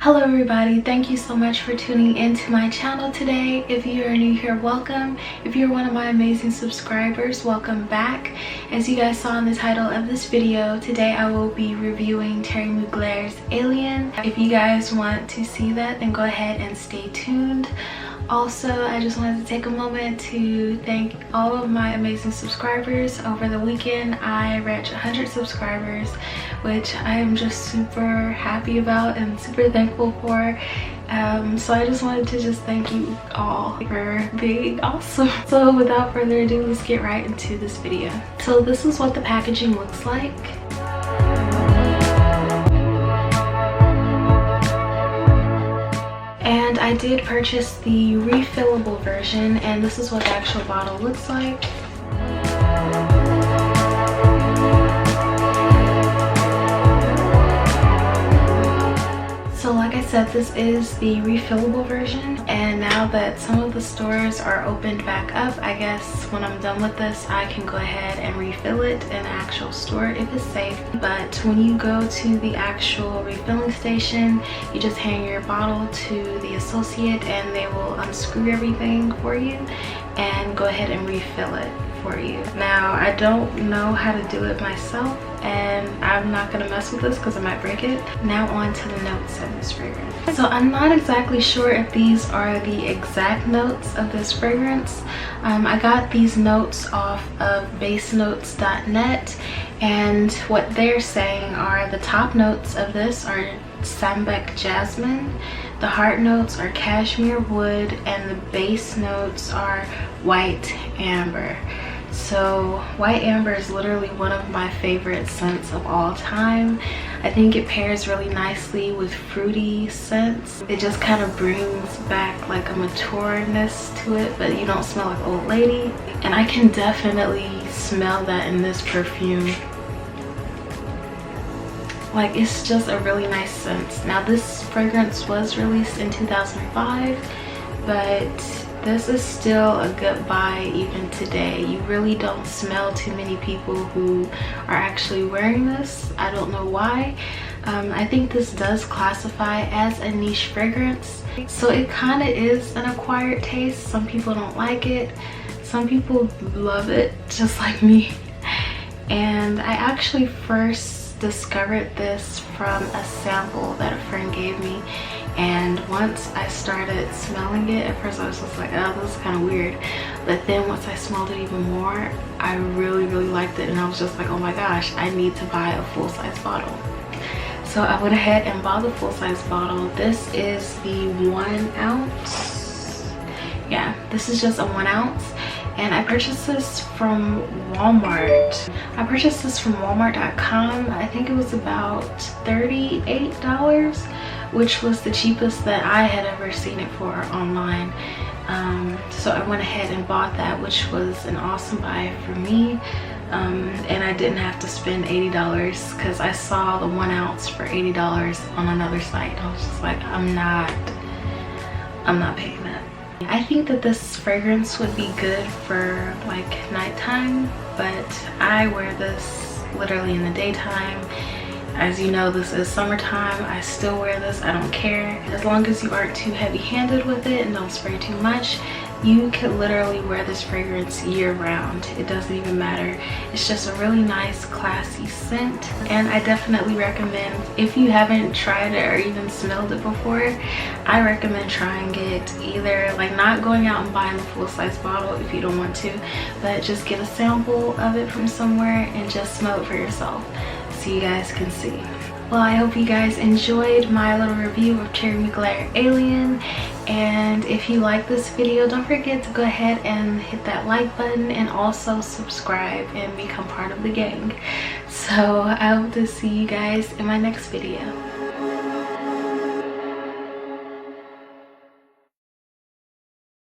Hello everybody, thank you so much for tuning into my channel today. If you are new here, welcome. If you're one of my amazing subscribers, welcome back. As you guys saw in the title of this video, today I will be reviewing Thierry Mugler's Alien. If you guys want to see that, then go ahead and stay tuned. Also, I just wanted to take a moment to thank all of my amazing subscribers. Over the weekend, I reached 100 subscribers, which I am just super happy about and super thankful for. So I just wanted to just thank you all for being awesome. So without further ado, let's get right into this video. So this is what the packaging looks like. And I did purchase the refillable version, and this is what the actual bottle looks like. So like I said, this is the refillable version, and now that some of the stores are opened back up, I guess when I'm done with this I can go ahead and refill it in an actual store if it's safe. But when you go to the actual refilling station, you just hand your bottle to the associate and they will unscrew everything for you and go ahead and refill it for you. Now I don't know how to do it myself, and I'm not gonna mess with this because I might break it. Now on to the notes of this fragrance. So I'm not exactly sure if these are the exact notes of this fragrance. I got these notes off of basenotes.net, and what they're saying are the top notes of this are Sambec jasmine, the heart notes are cashmere wood, and the base notes are white amber. So white amber is literally one of my favorite scents of all time. I think it pairs really nicely with fruity scents. It just kind of brings back like a matureness to it, but you don't smell like old lady. And I can definitely smell that in this perfume. Like, it's just a really nice scent. Now this fragrance was released in 2005, but this is still a good buy even today. You really don't smell too many people who are actually wearing this. I don't know why. I think this does classify as a niche fragrance. So it kind of is an acquired taste. Some people don't like it. Some people love it, just like me. And I actually first discovered this from a sample that a friend gave me, and once I started smelling it, at first I was just like, oh, this is kind of weird, but then once I smelled it even more, I really liked it, and I was just like, oh my gosh, I need to buy a full-size bottle. So I went ahead and bought the full-size bottle. This is the 1 ounce. Yeah, this is just a 1 ounce. And I purchased this from Walmart. I purchased this from walmart.com. I think it was about $38, which was the cheapest that I had ever seen it for online. So I went ahead and bought that, which was an awesome buy for me. And I didn't have to spend $80 because I saw the 1 ounce for $80 on another site. I was just like, I'm not paying that. I think that this fragrance would be good for like nighttime, but I wear this literally in the daytime. As you know, this is summertime. I still wear this. I don't care. As long as you aren't too heavy-handed with it and don't spray too much, you could literally wear this fragrance year-round. It doesn't even matter. It's just a really nice, classy scent, and I definitely recommend, if you haven't tried it or even smelled it before, I recommend trying it. Either like not going out and buying the full-size bottle if you don't want to, but just get a sample of it from somewhere and just smell it for yourself so you guys can see. Well, I hope you guys enjoyed my little review of Thierry Mugler Alien, and if you like this video, don't forget to go ahead and hit that like button and also subscribe and become part of the gang. So I hope to see you guys in my next video.